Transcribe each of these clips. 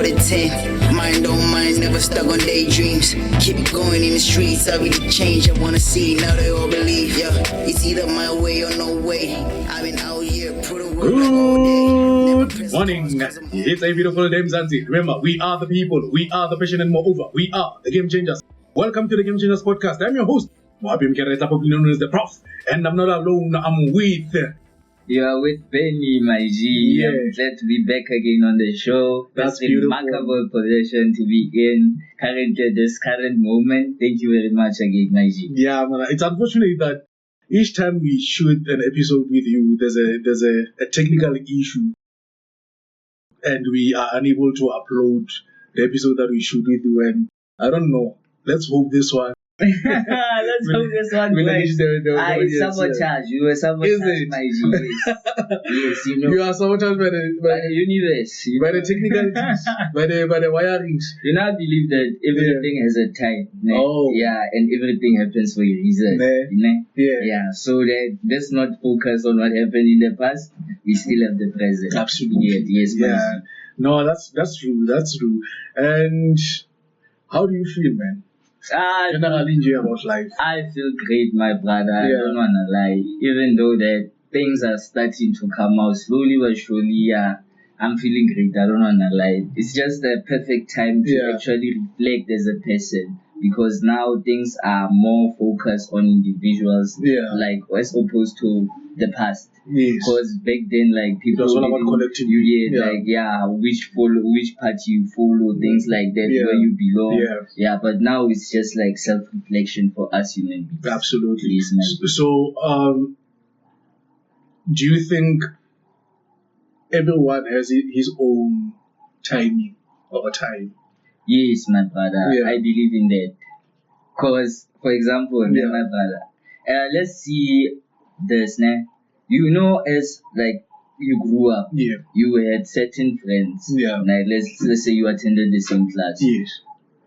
more than 10. Mind on mind, never stuck on daydreams. Keep it going in the streets, I really change. I wanna see, now they all believe, yeah. It's either my way or no way. I've been out here, put a work all day. Good morning. It's a beautiful day, Mzansi. Remember, we are the people, we are the passion, and moreover, we are the Game Changers. Welcome to the Game Changers podcast. I'm your host, Mohabi Mkereta, popularly known as the Prof. And I'm not alone, I'm with... You are with Benny, my G. Yeah. I'm glad to be back again on the show. That's a beautiful. remarkable position to be in currently at this current moment. Thank you very much again, my G. Yeah, man, it's unfortunate that each time we shoot an episode with you, there's a technical issue and we are unable to upload the episode that we shoot with you. And I don't know. Let's hope this one. Let's hope this one Manage the audience, sabotage. yeah. You were sabotaged, Is it? my G. Yes. Yes, you know. You are sabotaged by By the universe. by the technicalities, by the wirings. You know, I believe that everything has a time. Ne? Oh. Yeah, and everything happens for a reason. Ne. Ne? Yeah. Yeah, so that let's not focus on what happened in the past. We still have the present. Absolutely. Yeah, yes, Yeah. No, that's true. That's true. And how do you feel, man? Generally, enjoy about life. I feel great, my brother. I Yeah. don't wanna lie. Even though that things are starting to come out slowly but surely, yeah, I'm feeling great. I don't wanna lie. It's just the perfect time to Yeah. actually reflect as a person, because now things are more focused on individuals, Yeah. like as opposed to the past. Yes. Because back then, like, people It was all about didn't- collective. You get Yeah. like, yeah, which party you follow, things like that, Yeah. where you belong. Yeah. Yeah, but now it's just like self-reflection for us human beings. Absolutely. Yes, man. So, do you think everyone has his own timing or time? Yes, my brother. Yeah. I believe in that. Cause, for example, Yeah. my brother, let's see this, ne? You know, as like you grew up, Yeah. you had certain friends. Yeah. Like let's say you attended the same class. Yes.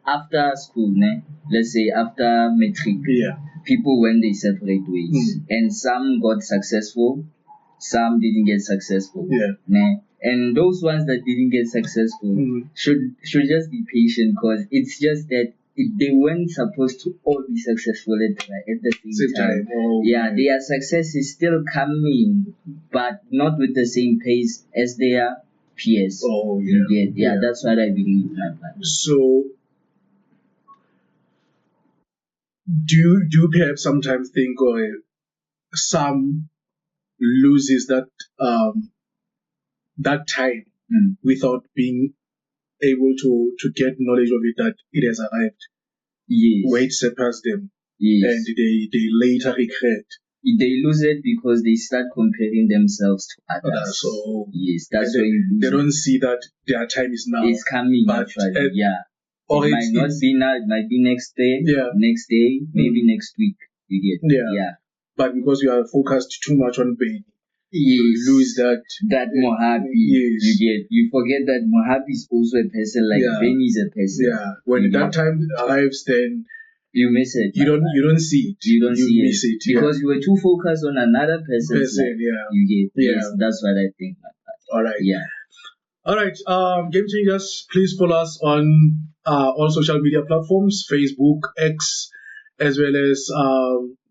After school, ne? Let's say after matric, Yeah. people went their separate ways, and some got successful, some didn't get successful. Yeah. Ne? And those ones that didn't get successful should just be patient, because it's just that they weren't supposed to all be successful at the same time. Oh, Yeah, their success is still coming, but not with the same pace as their peers. Oh, yeah. You get? Yeah, that's what I believe, my brother. So, do you perhaps sometimes think, or some loses that time without being able to get knowledge of it, that it has arrived, Yes. where it surpassed them, Yes. and they later regret. They lose it because they start comparing themselves to others. So Yes, that's and where you lose they it. don't see that their time is now. It's coming, but, actually. Yeah. or It might not be now, it might be next day, Yeah. next day, maybe next week. You get? Yeah. Yeah. But because you are focused too much on pain, Yes. you lose that. That Mohabi. Yes. You get? You forget that Mohabi is also a person, like Yeah. Benny is a person. Yeah. When You that get? time arrives, then You miss it. you don't see it. You don't see miss it. Yeah. because you were too focused on another person's life. Yeah. You get? Yeah. Yes, that's what I think. All right. Yeah. All right. Game Changers, please follow us on all social media platforms: Facebook, X, as well as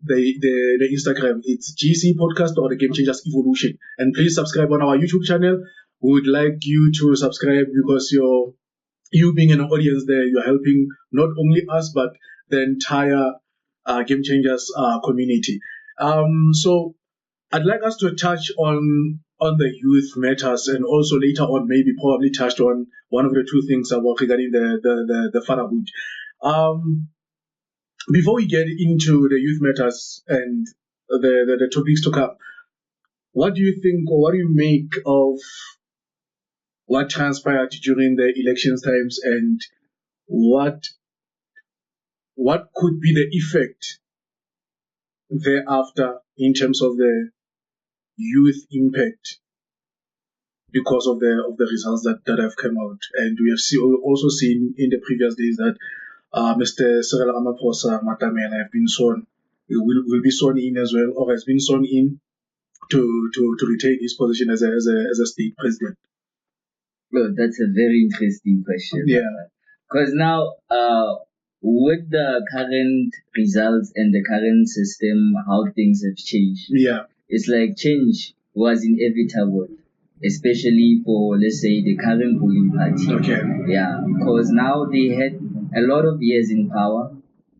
the Instagram. It's GC Podcast or the Game Changers Evolution. And please subscribe on our YouTube channel. We would like you to subscribe, because you being an audience there, you're helping not only us but the entire Game Changers community. So I'd like us to touch on the youth matters, and also later on probably touched on one of the two things about regarding the fatherhood. Before we get into the youth matters and the topics to come, what do you think, or what do you make of what transpired during the elections times, and what could be the effect thereafter in terms of the youth impact because of the results that have come out? And we have also seen in the previous days that Mr. Cyril Ramaphosa Matamela will be sworn in as well, or has been sworn in to retain his position as a state president. Well, that's a very interesting question. Yeah. Because now, with the current results and the current system, how things have changed, Yeah. it's like change was inevitable, especially for, let's say, the current ruling party. Okay. Yeah, because now they had a lot of years in power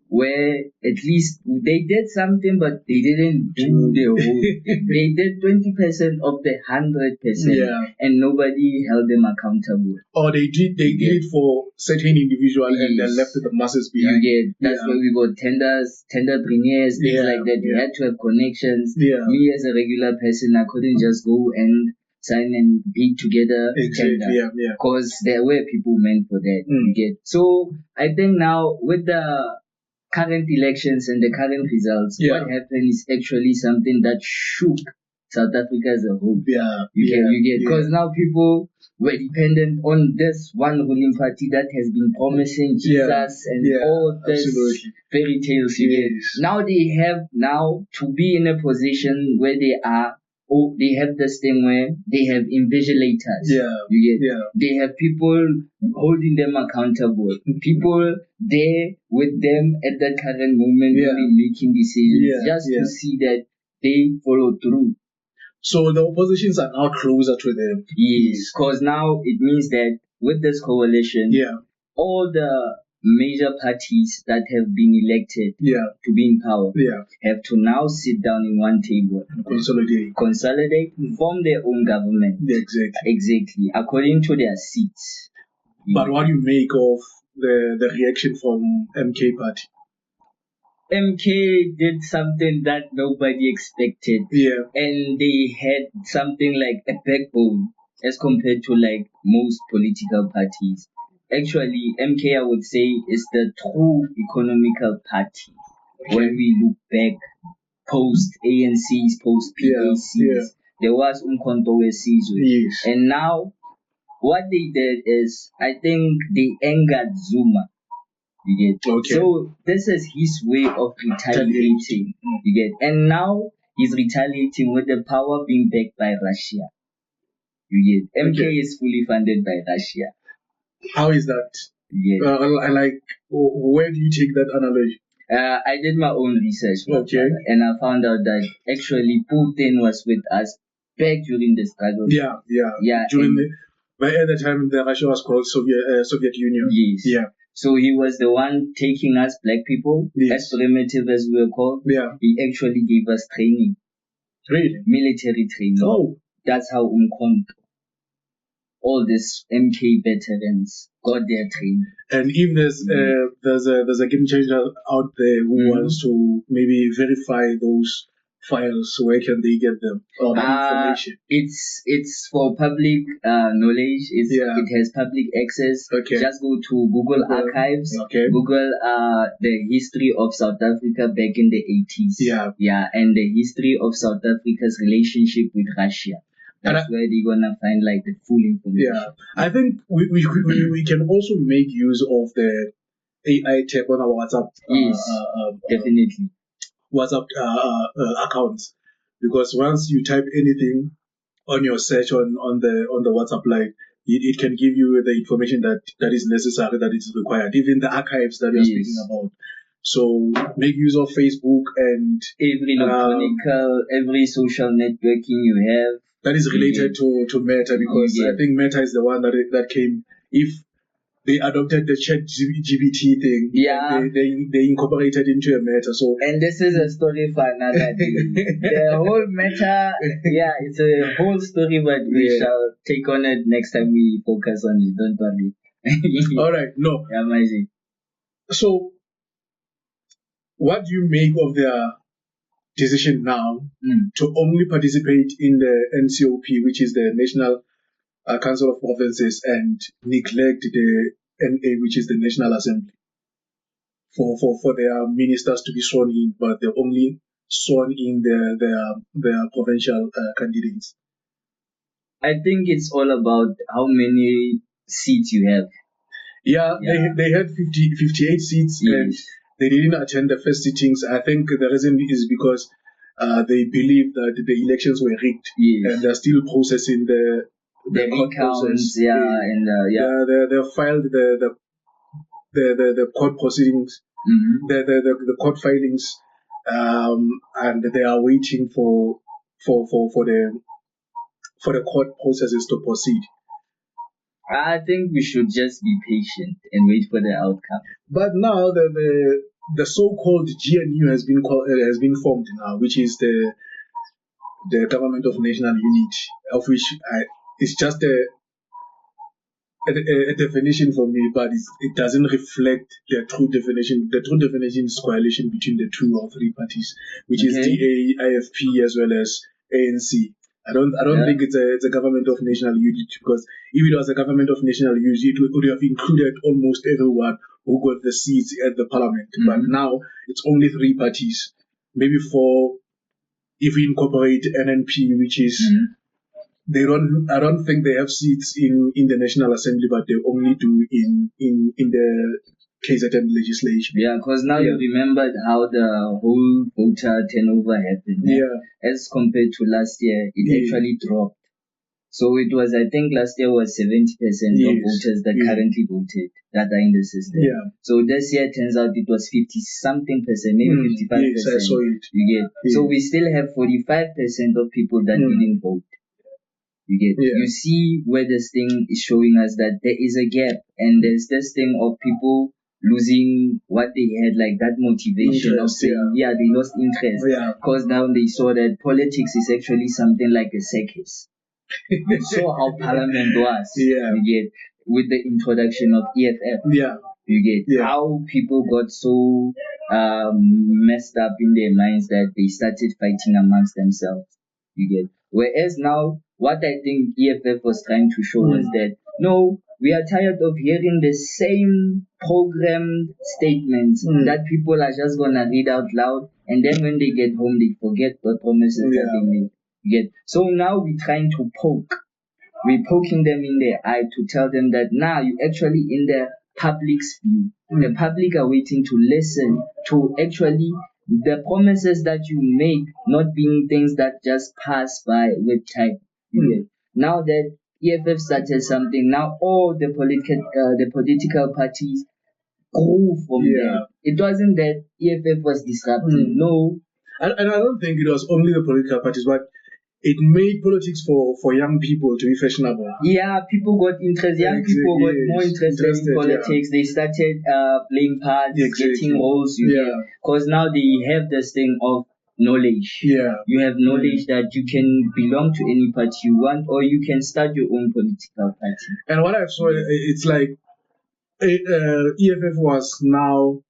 where at least they did something, but they didn't do the whole thing. They did 20% of the 100%, Yeah. and nobody held them accountable. Or they did it for certain individual and then Yes. left the masses You behind. get that's Yeah. where we got tenderpreneurs, things Yeah, like that. You yeah. had to have connections. Yeah. Me as a regular person, I couldn't just go and sign and be together Exactly. tender. Yeah. Yeah. Because there were people meant for that. Mm. You get so I think now with the current elections and the current results, Yeah. what happened is actually something that shook South Africa as a whole. Yeah. You get yeah. because now people were dependent on this one ruling party that has been promising Jesus and Yeah, all this absolutely. fairy tales. You get Yes. now they have now to be in a position where they are. Oh, they have this thing where they have invigilators. Yeah. You get Yeah. they have people holding them accountable. People there with them at that current moment Yeah. really making decisions Yeah, just yeah. to see that they follow through. So the oppositions are now closer to them. Yes, because now it means that with this coalition, Yeah. all the major parties that have been elected Yeah. to be in power Yeah. have to now sit down in one table, Consolidate. form their own government. Yeah, exactly. Exactly, according to their seats. But what do you make of the reaction from MK party? MK did something that nobody expected. Yeah. And they had something like a backbone as compared to like most political parties. Actually, MK I would say is the true economical party. Okay. When we look back, post ANCs, post PACs, Yeah. there was Umkhonto weSizwe. Yes. And now what they did is I think they angered Zuma. You get Okay. so this is his way of retaliating. You get and now he's retaliating with the power being backed by Russia. You get MK Okay. is fully funded by Russia. How is that? You get I like. Where do you take that analogy? I did my own research, my Okay. brother, and I found out that actually Putin was with us back during the struggle. Yeah. By at the time, Russia was called Soviet Union. Yes. Yeah. So he was the one taking us black people, Yes. as primitive as we were called. Yeah. He actually gave us training, Really? military training. Oh. That's how Umkhonto, all these MK veterans got their training. And if there's a game changer out there who wants to maybe verify those files, where can they get them or that information? It's for public knowledge. It has public access. Okay. Just go to Google Archives. Okay. Google the history of South Africa back in the 80s. Yeah, and the history of South Africa's relationship with Russia. That's where they're gonna find like the full information. Yeah, I think we can also make use of the AI tag on our WhatsApp. Yes, definitely. WhatsApp accounts, because once you type anything on your search on the WhatsApp line, it can give you the information that is necessary, that is required, even the archives that you're speaking about. So make use of Facebook and every every social networking you have. That is related to Meta, because I think Meta is the one that came. If they adopted the ChatGPT thing, they incorporated into a Meta. So and this is a story for another day. The whole Meta, it's a whole story, but we shall take on it next time we focus on it. Don't worry. All right, no. Yeah, amazing. So, what do you make of their decision now to only participate in the NCOP, which is the National Council of Provinces, and neglect the NA, which is the National Assembly, for their ministers to be sworn in, but they're only sworn in their provincial candidates? I think it's all about how many seats you have. Yeah. They had 58 seats, and they didn't attend the first sittings. I think the reason is because they believe that the elections were rigged, and they're still processing the the court recounts, process. and They filed the court proceedings, the court filings, and they are waiting for the court processes to proceed. I think we should just be patient and wait for the outcome. But now the so-called GNU has been formed now, which is the Government of National Unity, of which it's just a definition for me, but it doesn't reflect the true definition. The true definition is coalition between the two or three parties, which is DA, IFP, as well as ANC. I don't think it's a government of national unity, because if it was a government of national unity, it would have included almost everyone who got the seats at the parliament. But now it's only three parties, maybe four if we incorporate NNP, which is I don't think they have seats in the National Assembly, but they only do in the KZN legislation. Yeah, because now you remembered how the whole voter turnover happened. As compared to last year, it actually dropped. So it was, I think last year was 70% of voters that currently voted that are in the system. So this year turns out it was 50-something percent, maybe 55%. Yes, I saw it. You get. So we still have 45% of people that didn't vote. You get. You see where this thing is showing us that there is a gap, and there's this thing of people losing what they had, like that motivation of saying, they lost interest because now they saw that politics is actually something like a circus. You saw how Parliament was, you get, with the introduction of EFF. You get how people got so messed up in their minds that they started fighting amongst themselves. You get. Whereas now, what I think EFF was trying to show was that no, we are tired of hearing the same programmed statements that people are just gonna read out loud, and then when they get home, they forget the promises that they made. You get. So now we're trying to poke. We're poking them in the eye to tell them that now you're actually in the public's view. The public are waiting to listen to actually the promises that you make not being things that just pass by with time. Now that EFF started something, now all the political parties grew from there. It wasn't that EFF was disrupting. No. And I don't think it was only the political parties, but it made politics for young people to be fashionable. Yeah, people got interested. Young people got more interested in politics. They started playing parts, getting roles. Because now they have this thing of knowledge. You have knowledge that you can belong to any party you want, or you can start your own political party. And what I saw, it's like EFF was now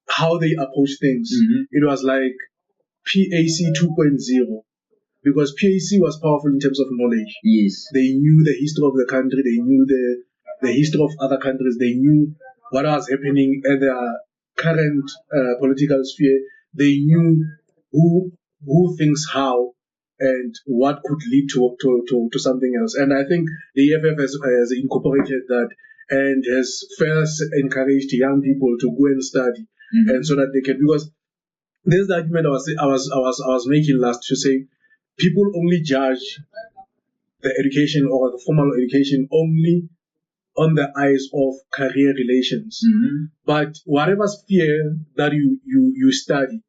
how they approach things. It was like PAC 2.0. Because PAC was powerful in terms of knowledge. They knew the history of the country. They knew the history of other countries. They knew what was happening at the current political sphere. They knew who thinks how and what could lead to something else. And I think the EFF has incorporated that and has first encouraged young people to go and study, and so that they can, because this is the argument I was making last, to say people only judge the education or the formal education only on the eyes of career relations. But whatever sphere that you study,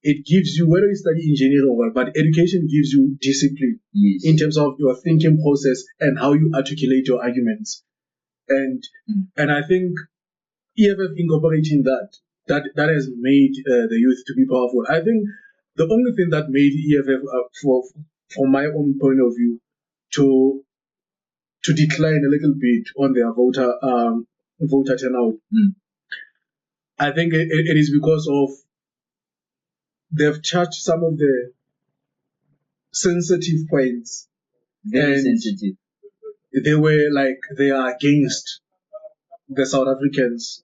it gives you, whether you study engineering or what, but education gives you discipline in terms of your thinking process and how you articulate your arguments. And I think EFF incorporating that has made the youth to be powerful. I think the only thing that made EFF, from my own point of view, to decline a little bit on their voter turnout, I think it is because of they've touched some of the sensitive points. Very sensitive. They were like, they are against the South Africans.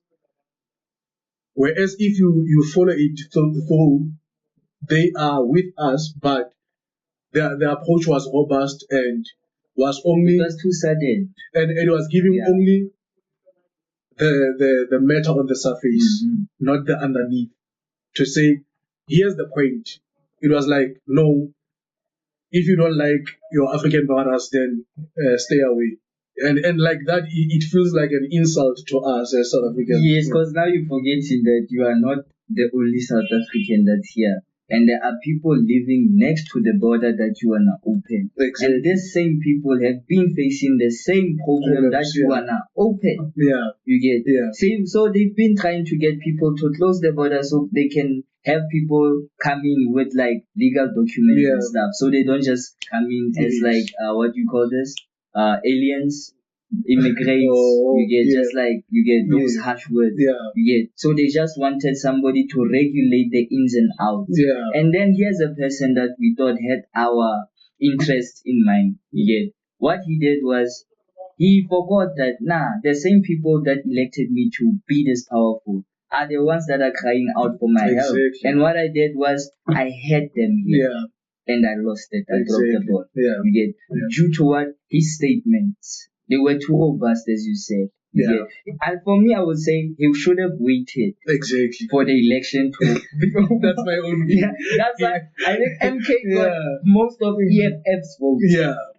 Whereas if you follow it through, they are with us, but the approach was robust and was only... It was too sudden. And it was giving only the matter on the surface, not the underneath. To say, here's the point. It was like, no, if you don't like your African brothers, then stay away. And like that, it feels like an insult to us as South Africans. Yes, because now you're forgetting that you are not the only South African that's here. And there are people living next to the border that you are not open. Exactly. And these same people have been facing the same problem that you are not open. Yeah. You get? Yeah. Same, so they've been trying to get people to close the border so they can have people come in with like legal documents and stuff. So they don't just come in as like, what do you call this? Aliens, immigrants, you get, just like you get those harsh words. You get, so they just wanted somebody to regulate the ins and outs. And then here's a person that we thought had our interest in mind. You get, what he did was he forgot that the same people that elected me to be this powerful are the ones that are crying out for my help. And what I did was I had them here. And I lost it. I dropped the ball. You get, due to what his statements, they were too robust, as you said. And for me, I would say he should have waited for the election to. That's my own view. That's why I think MK got most of EFF's votes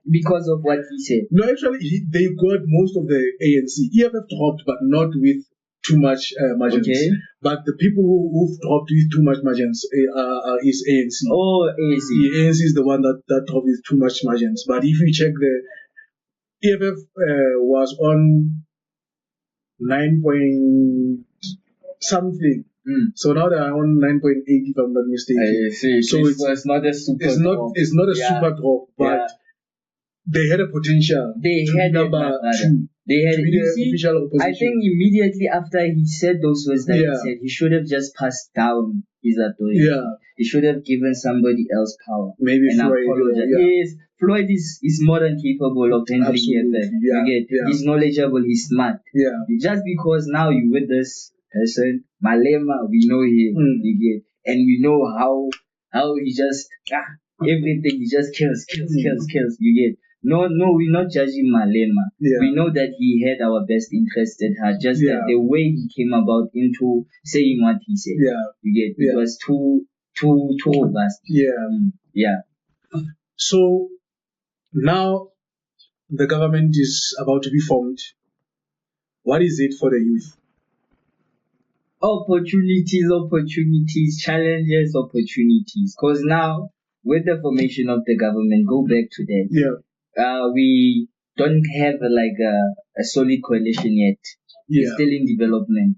because of what he said. No, actually, they got most of the ANC. EFF dropped, but not with too much margins. But the people who've dropped with too much margins is ANC. Oh, ANC. The ANC is the one that dropped with too much margins. But if you check the EFF was on 9 point something. So now they are on 9.8 if I'm not mistaken. So it's not a super drop. It's not a super drop, but they had a potential. They had number 2. They had, to be the official opposition. I think immediately after he said those words that he said, he should have just passed down his authority. He should have given somebody else power. Maybe and Floyd. Yes, Floyd is more than capable of handling EFF. He's knowledgeable, he's smart. Just because now you with this person, Malema, we know him. You get, and we know how he just everything he just kills. You get. No, we're not judging Malema. We know that he had our best interest at heart. Just that the way he came about into saying what he said. You get, it was too robust. So now the government is about to be formed. What is it for the youth? Opportunities, challenges, opportunities. Because now, with the formation of the government, go back to that. We don't have a solid coalition yet. It's still in development.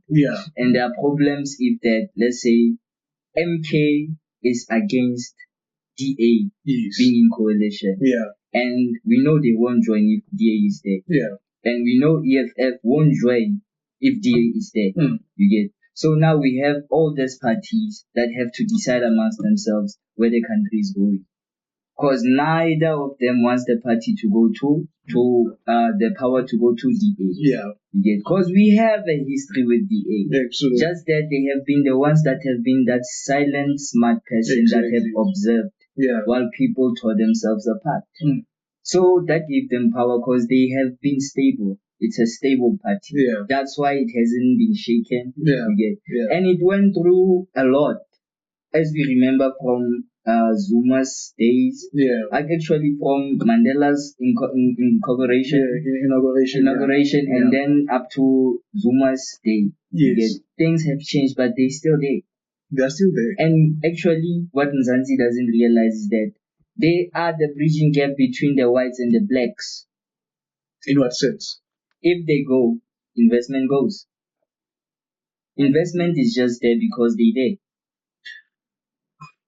And there are problems if that, let's say, MK is against DA being in coalition. And we know they won't join if DA is there. And we know EFF won't join if DA is there. You get. So now we have all these parties that have to decide amongst themselves where the country is going. Because neither of them wants the party to go to the power to go to DA. Because we have a history with DA. Just that they have been the ones that have been that silent, smart person that have observed while people tore themselves apart. So that gave them power because they have been stable. It's a stable party. That's why it hasn't been shaken. And it went through a lot. As we remember from Zuma's days, actually from Mandela's inauguration, and then up to Zuma's day. Things have changed, but they're still there. They're still there. And actually, what Nzansi doesn't realize is that they are the bridging gap between the whites and the blacks. In what sense? If they go, investment goes. Investment is just there because they're there.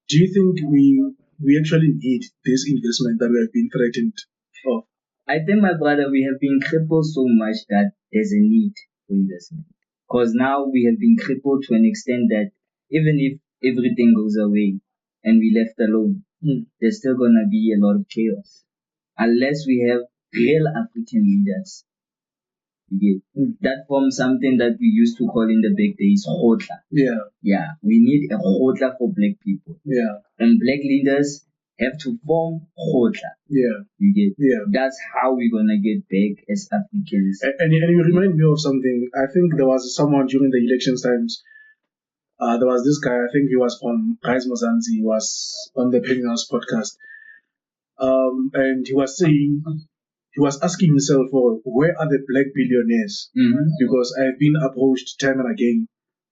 Do you think we actually need this investment that we have been threatened of? I think, my brother, we have been crippled so much that there's a need for investment. Because now we have been crippled to an extent that even if everything goes away and we left alone, there's still going to be a lot of chaos. Unless we have real African leaders. That forms something that we used to call in the big days khotla. We need a khotla for black people. And black leaders have to form khotla. That's how we're gonna get back as Africans. And you remind me of something. I think there was someone during the elections times. There was this guy. I think he was from Rise Mozanzi. He was on the Penguins podcast. and he was saying, he was asking himself, "Oh, where are the black billionaires?" Because I've been approached time and again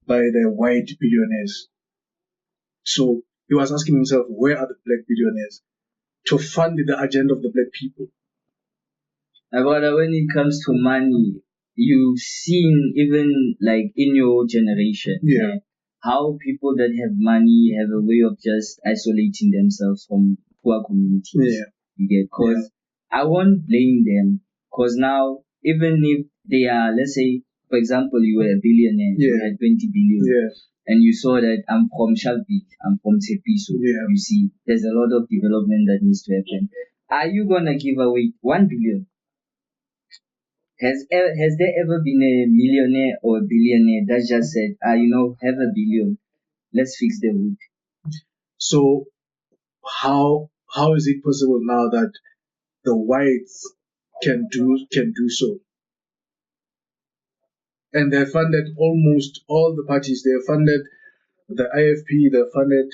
by the white billionaires. So he was asking himself, where are the black billionaires to fund the agenda of the black people? But when it comes to money, you've seen even like in your generation, Yeah. how people that have money have a way of just isolating themselves from poor communities. Yeah. You get, cause I won't blame them, cause now even if they are, let's say, for example, you were a billionaire, you had 20 billion. Yeah. And you saw that I'm from Shabby, I'm from Tepiso. Yeah. You see, there's a lot of development that needs to happen. Are you gonna give away 1 billion? Has there ever been a millionaire or a billionaire that just said, have a billion, let's fix the hood? So how is it possible now that the whites can do so? And they funded almost all the parties. They funded the IFP, they funded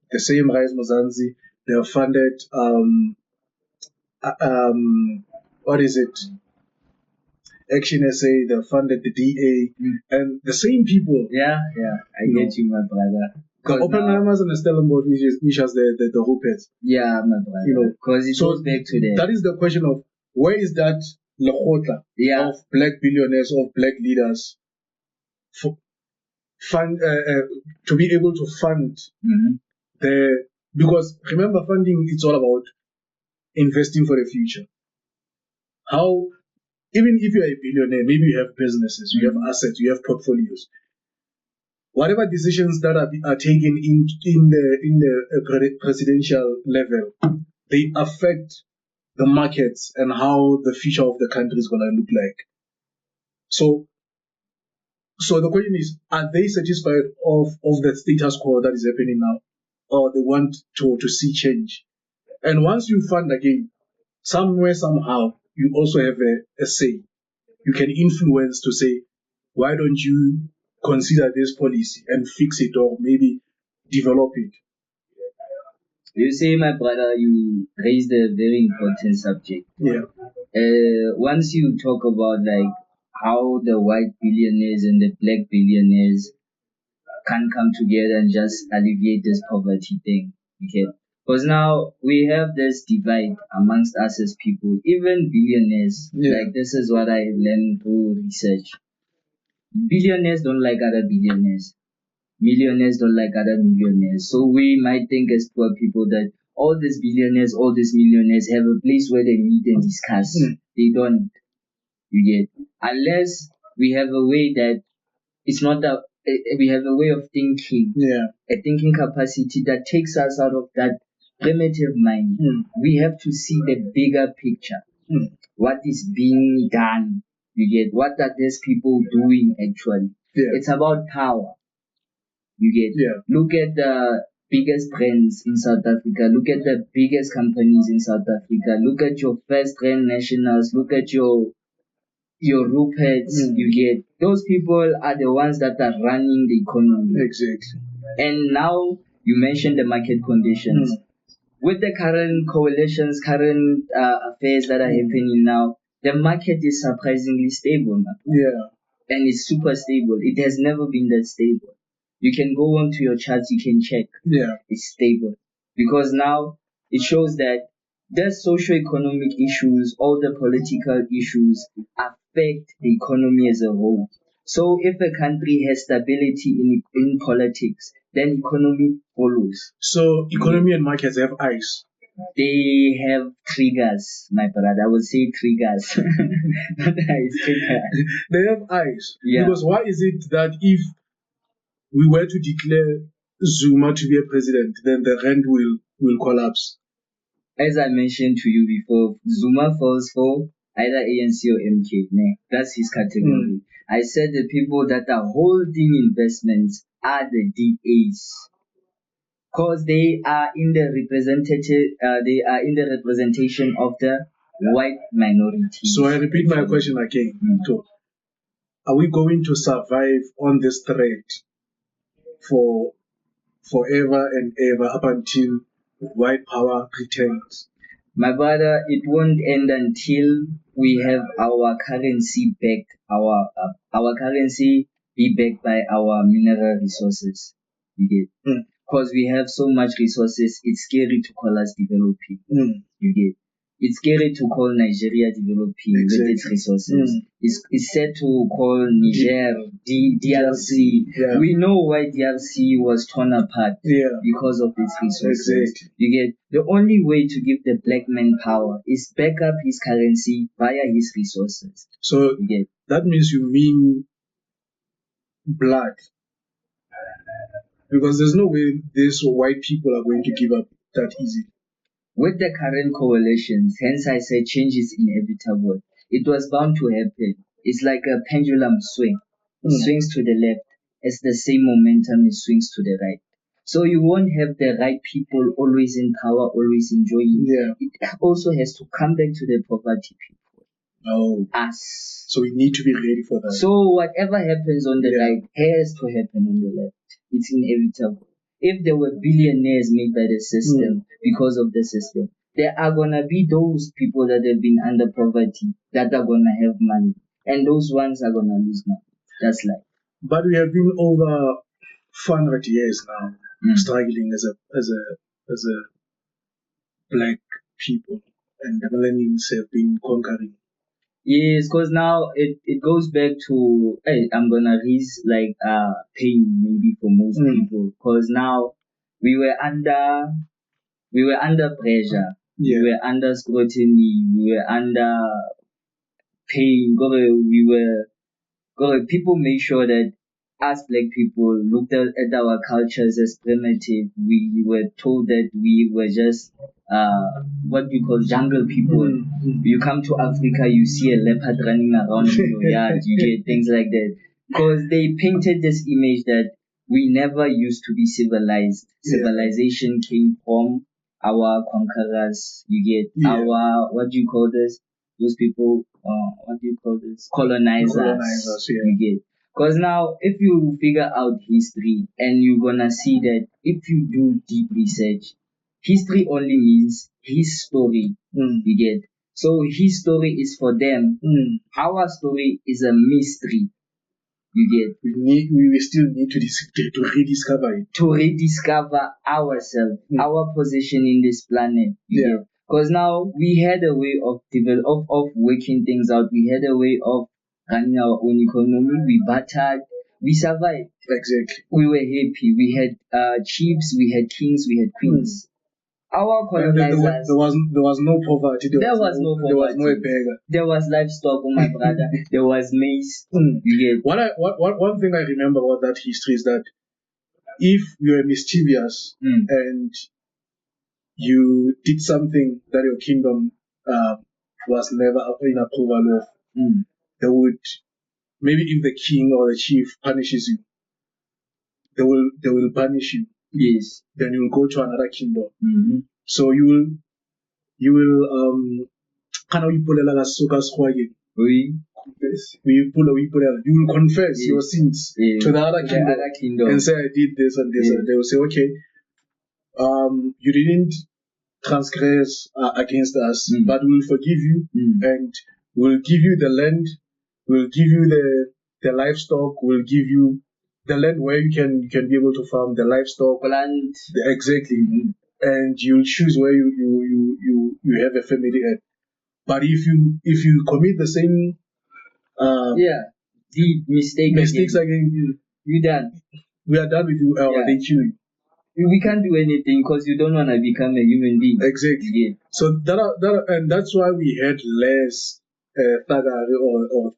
the same Rise Mozanzi, they funded what is it? Action SA, they funded the DA, and the same people. Yeah, I get you, my brother. The Oppenheimers and the Stellenbosch, which has the Ruppets. Yeah, my brother. Because it goes back to that. That is the question of where is that Lekota of black billionaires, of black leaders, to be able to fund because remember, funding, it's all about investing for the future. How, even if you're a billionaire, maybe you have businesses, you have assets, you have portfolios. Whatever decisions that are taken in the presidential level, they affect the markets and how the future of the country is going to look like. So the question is, are they satisfied of the status quo that is happening now, or they want to see change? And once you fund again, somewhere, somehow, you also have a say. You can influence to say, why don't you consider this policy and fix it, or maybe develop it? You see, my brother, you raised a very important subject. Yeah. Once you talk about like how the white billionaires and the black billionaires can come together and just alleviate this poverty thing, okay? Because now we have this divide amongst us as people, even billionaires. Like, this is what I learned through research. Billionaires don't like other billionaires. Millionaires don't like other millionaires. So we might think as poor people that all these billionaires, all these millionaires have a place where they meet and discuss. They don't. You get? Unless we have a way that it's not that we have a way of thinking, a thinking capacity that takes us out of that primitive mind. We have to see the bigger picture. What is being done? You get? What are these people doing actually? It's about power. You get? Look at the biggest brands in South Africa. Look at the biggest companies in South Africa. Look at your first grand nationals. Look at your Ruperts. You get? Those people are the ones that are running the economy. Exactly. And now you mentioned the market conditions. With the current coalitions, current affairs that are happening now, the market is surprisingly stable now. And it's super stable. It has never been that stable. You can go onto your charts, you can check. It's stable. Because now it shows that the socioeconomic issues, all the political issues affect the economy as a whole. So if a country has stability in politics, then economy follows. So economy and markets have eyes. They have triggers, my brother. I would say triggers. Not eyes, triggers. They have eyes. Because why is it that if we were to declare Zuma to be a president, then the rand will collapse? As I mentioned to you before, Zuma falls for either ANC or MK. That's his category. I said the people that are holding investments are the DAs. Because they are in the representation of the white minority. So I repeat my question again. Are we going to survive on this threat for forever and ever up until white power returns? My brother, it won't end until we have our currency backed, our currency be backed by our mineral resources. You get? Because we have so much resources, it's scary to call us developing. You get? It's scary to call Nigeria developing with its resources. It's said to call Niger DRC. Yeah. We know why DRC was torn apart because of its resources. Exactly. You get? The only way to give the black man power is back up his currency via his resources. So You get? that means you mean blood. Because there's no way these white people are going to give up that easy. With the current coalitions, hence I say change is inevitable. It was bound to happen. It's like a pendulum swing. It swings to the left as the same momentum it swings to the right. So you won't have the right people always in power, always enjoying. Yeah. It also has to come back to the poverty people. Oh. Us. So we need to be ready for that. So whatever happens on the right has to happen on the left. It's inevitable. If there were billionaires made by the system because of the system, there are gonna be those people that have been under poverty that are gonna have money, and those ones are gonna lose money. That's life. But we have been over 400 years now struggling as a black people, and the millennials have been conquering. Yes, because now it goes back to, hey, I'm gonna raise like pain maybe for most people, because now we were under pressure, we were under scrutiny, we were under pain. People make sure that us black people looked at our cultures as primitive. We were told that we were just what we call jungle people. You come to Africa, you see a leopard running around in your yard, you get things like that. Because they painted this image that we never used to be civilized. Civilization came from our conquerors, you get our, what do you call this? Those people, what do you call this? Colonizers, you get. Because now, if you figure out history and you're gonna see that if you do deep research, history only means his story, you get. So his story is for them. Our story is a mystery, you get. We still need to rediscover it. To rediscover ourselves, our position in this planet, you get. Because now we had a way of working things out. We had a way of running our own economy. We battered. We survived. Exactly. We were happy. We had chiefs. We had kings. We had queens. Our colonizers. There was no poverty. There was no poverty. There was no beggar. There was livestock, oh my brother. There was maize. You get. One thing I remember about that history is that if you were mischievous and you did something that your kingdom was never in approval of, they would, maybe if the king or the chief punishes you, they will punish you. Yes. Then you will go to another kingdom. So you will kind of you will confess your sins to the other kingdom and say, I did this and this, and they will say, okay, you didn't transgress against us, but we'll forgive you and we'll give you the land, we'll give you the livestock, we'll give you the land where you can be able to farm the livestock. Land. Exactly. And you'll choose where you have a family at. But if you commit the same the mistakes again, you done. We are done with you, they kill you. We can't do anything because you don't want to become a human being. Exactly. So that's why we had less thuggery or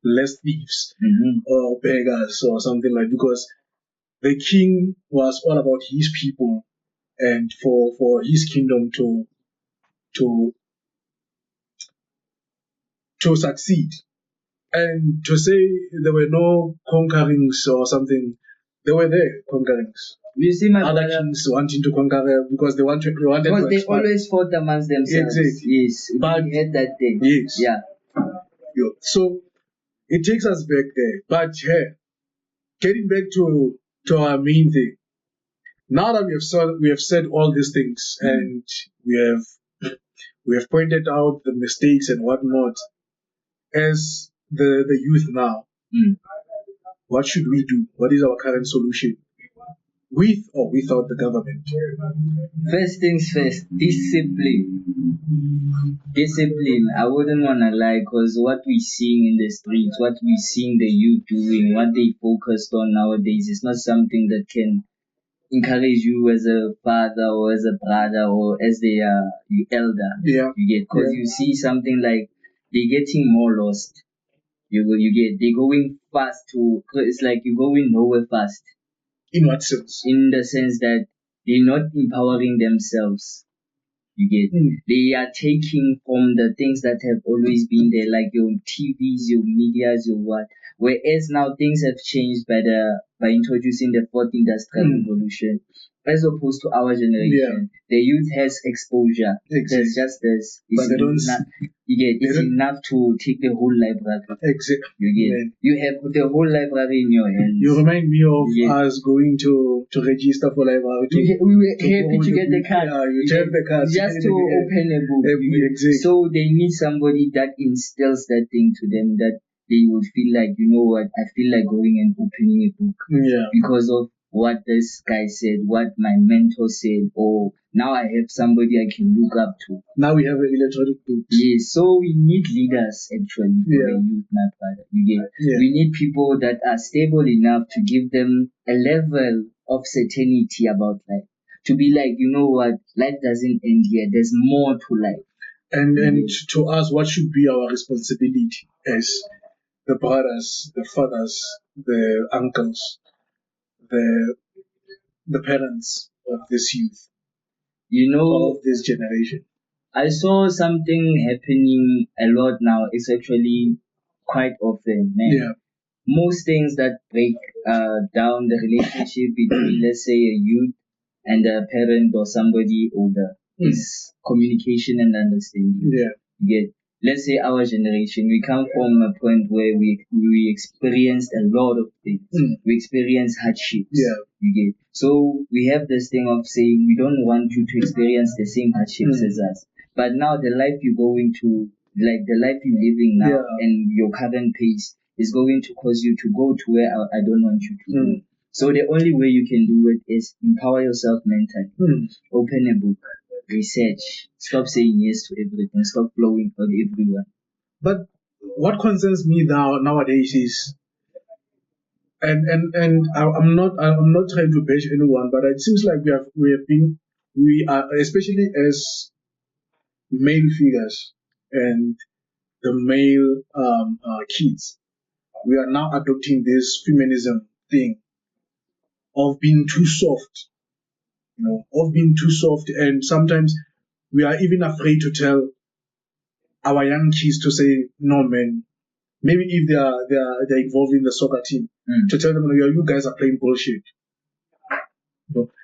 less thieves or beggars or something like, because the king was all about his people and for his kingdom to succeed. And to say there were no conquerings or something, they were there, conquerings. You see, my other brother, kings wanting to conquer because they wanted because to they expand. always fought amongst themselves. Exactly. Yes, But we had that thing. Yes. Yeah. So it takes us back there. But getting back to our main thing. Now that we have said all these things and we have We have pointed out the mistakes and whatnot. As the youth now, what should we do? What is our current solution? With or without the government? First things first, discipline. Discipline. I wouldn't want to lie, because what we're seeing in the streets, what we're seeing the youth doing, what they focused on nowadays is not something that can encourage you as a father or as a brother or as their elder. Yeah. You get, because you see something like they're getting more lost. You get, they're going fast to, it's like you're going nowhere fast. In what sense? In the sense that they're not empowering themselves. You get, they are taking from the things that have always been there, like your TVs, your medias, your what. Whereas now things have changed by introducing the fourth industrial revolution, as opposed to our generation. The youth has exposure. There's just this. But they don't. It's enough to take the whole library. Exactly. You get, you have the whole library in your hands. You remind me of us going to register for library. We were happy to get the card. Yeah, you have the card. Just to open a book. Exactly. So they need somebody that instills that thing to them, that they would feel like, you know what, I feel like going and opening a book. Yeah. Because of what this guy said, what my mentor said, or now I have somebody I can look up to. Now we have an electronic book. Yes, so we need leaders actually for the youth, my father. You get, we need people that are stable enough to give them a level of certainty about life. To be like, you know what, life doesn't end here. There's more to life. And to us, what should be our responsibility as the brothers, the fathers, the uncles, the parents of this youth, you know, of this generation? I saw something happening a lot now. It's actually quite often. Yeah. Most things that break down the relationship between, let's say, a youth and a parent or somebody older is communication and understanding. Yeah. Get, let's say our generation, we come from a point where we experienced a lot of things. We experienced hardships. Yeah. You get, so we have this thing of saying we don't want you to experience the same hardships as us. But now the life you're going to, like the life you're living now and your current pace is going to cause you to go to where I don't want you to go. So the only way you can do it is empower yourself mentally. Open a book, research, stop saying yes to everything, stop flowing on everyone. But what concerns me nowadays is, and I'm not trying to bash anyone, but it seems like we are, especially as male figures and the male kids, we are now adopting this feminism thing of being too soft, of being too soft, and sometimes we are even afraid to tell our young kids to say, no, man. Maybe if they're involved in the soccer team, to tell them, you guys are playing bullshit.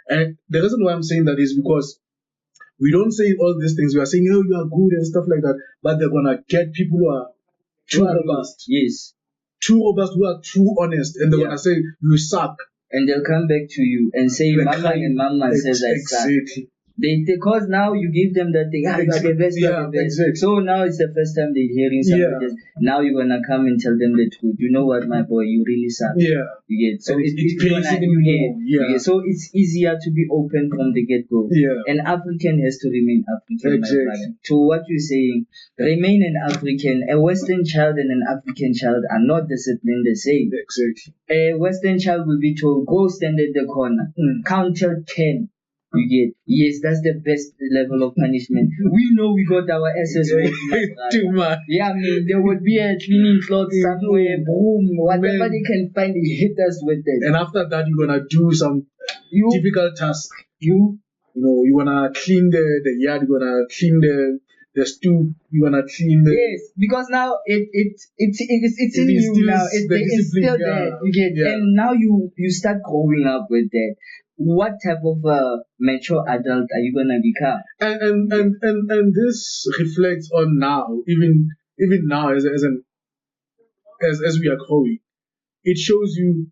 And the reason why I'm saying that is because we don't say all these things. We are saying, oh, you are good and stuff like that, but they're gonna get people who are too robust. Yes. Too robust, who are too honest, and they're gonna say you suck. And they'll come back to you and say, Mama and Mama says I suck. Exactly. Because now you give them that thing, Exactly. So now it's the first time they're hearing something. Now you're gonna come and tell them the truth. You know what, my boy, you really suck. Yeah. You get, so it pays even more. Yeah. So it's easier to be open from the get go. Yeah. An African has to remain African, exactly. my brother. To what you're saying, remain an African. A Western child and an African child are not disciplined the same. Exactly. A Western child will be told, go stand at the corner, count till 10. You get, yes, that's the best level of punishment. We know we got our asses too much. Yeah, I mean, there would be a cleaning cloth somewhere, broom, whatever they can find, they hit us with it. And after that, you're gonna do some difficult task. You're gonna clean the yard, you're gonna clean the stoop, you're gonna clean the... Yes, because now it's in you now. It's still there. You get, and now you start growing up with that. What type of mature adult are you gonna become? And this reflects on now, even now as we are growing. It shows you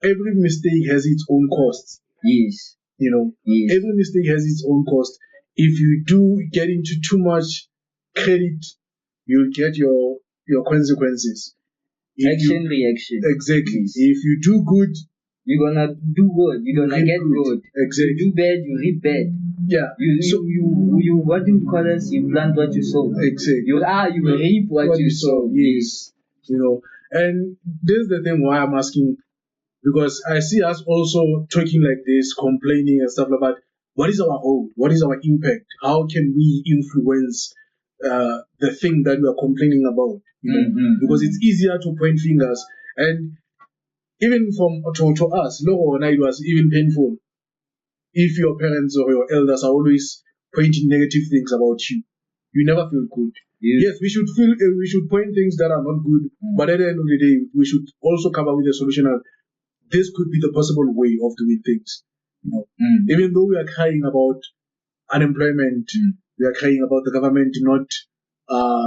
every mistake has its own cost. Yes. Every mistake has its own cost. if you do get into too much credit, you'll get your consequences. Action, reaction. Exactly. Yes. If you do good, you're gonna do good. You're gonna get good. Exactly. You do bad, you reap bad. Yeah. You what do you call us? You plant what you sow. Exactly. You reap what you sow. Yes. And this is the thing why I'm asking, because I see us also talking like this, complaining and stuff like that. What is our hold? What is our impact? How can we influence the thing that we are complaining about? Because it's easier to point fingers, and even to us, it was even painful if your parents or your elders are always pointing negative things about you. You never feel good. Yes, we should point things that are not good, but at the end of the day, we should also come up with a solution. This could be the possible way of doing things. Even though we are crying about unemployment, we are crying about the government not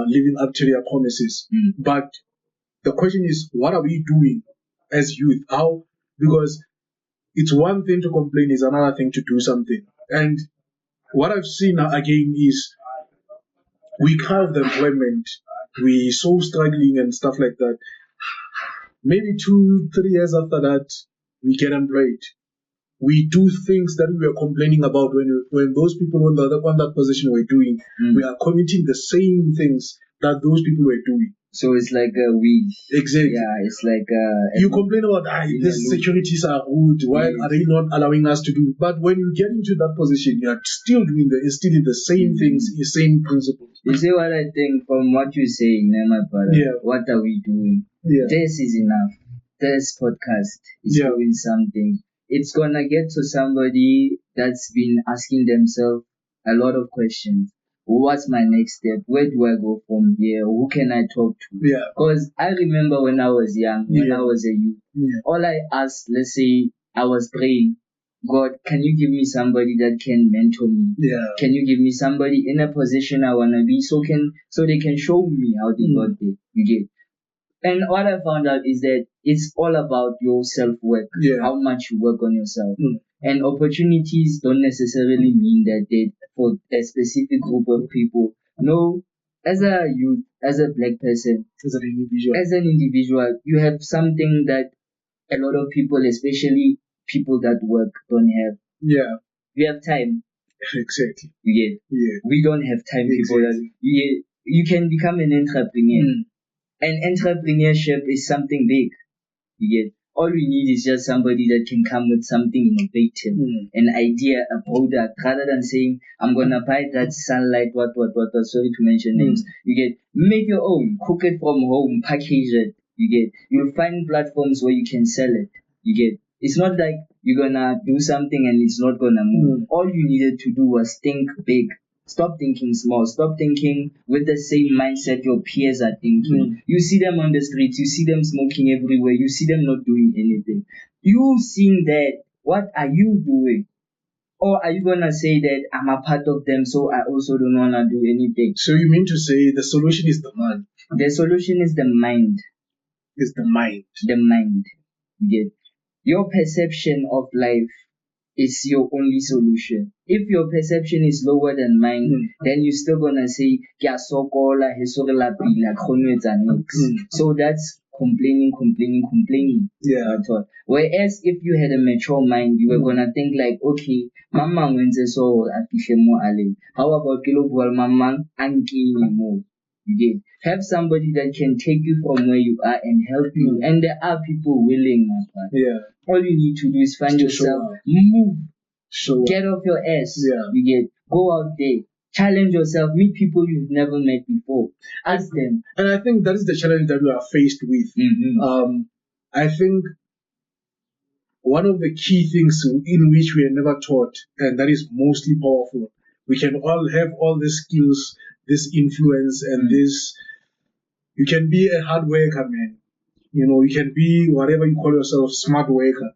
living up to their promises. But the question is, what are we doing as youth? How? Because it's one thing to complain, it's another thing to do something. And what I've seen again is we cry of the employment, we so struggling and stuff like that. Maybe 2-3 years after that, we get employed. We do things that we were complaining about when those people on that position were doing. We are committing the same things that those people were doing. So it's like a weed. Exactly. Yeah, it's like you complain about these securities are good. Why are they not allowing us to do? But when you get into that position, you are still doing the same things, the same principles. You see what I think from what you say, my brother? Yeah. What are we doing? Yeah. This is enough. This podcast is doing something. It's gonna get to somebody that's been asking themselves a lot of questions. What's my next step? Where do I go from here? Who can I talk to? Yeah. Because I remember when I was young, when I was a youth, all I asked, let's say I was praying, God, can you give me somebody that can mentor me? Yeah. Can you give me somebody in a position I wanna be so they can show me how they got there? You get. And what I found out is that it's all about your self-work, how much you work on yourself. And opportunities don't necessarily mean that they're for a specific group of people. No, as a youth, as a black person, as an individual, you have something that a lot of people, especially people that work, don't have. Yeah. You have time. Exactly. You get. Yeah. We don't have time, people. You can become an entrepreneur. And entrepreneurship is something big. You get. All we need is just somebody that can come with something innovative, an idea, a product, rather than saying, I'm gonna buy that sunlight, what, sorry to mention names. You get. Make your own, cook it from home, package it. You get. You'll find platforms where you can sell it. You get. It's not like you're gonna do something and it's not gonna move. All you needed to do was think big. Stop thinking small. Stop thinking with the same mindset your peers are thinking. You see them on the streets. You see them smoking everywhere. You see them not doing anything. You seeing that, what are you doing? Or are you going to say that I'm a part of them, so I also don't want to do anything? So you mean to say the solution is the mind? The solution is the mind. Is the mind. The mind. You get. Your perception of life is your only solution. If your perception is lower than mine, then you're still gonna say, so that's complaining. Yeah. Whereas if you had a mature mind, you were gonna think like, okay, mama wenze so ale. How about kilo mama anki mo? You get. Have somebody that can take you from where you are and help you. And there are people willing. Yeah. All you need to do is find yourself, move, get off your ass. You get. Go out there, challenge yourself, meet people you've never met before, ask them. And I think that is the challenge that we are faced with. I think one of the key things in which we are never taught, and that is mostly powerful, we can all have all these skills, this influence, and this. You can be a hard worker, man. You can be whatever you call yourself, smart worker.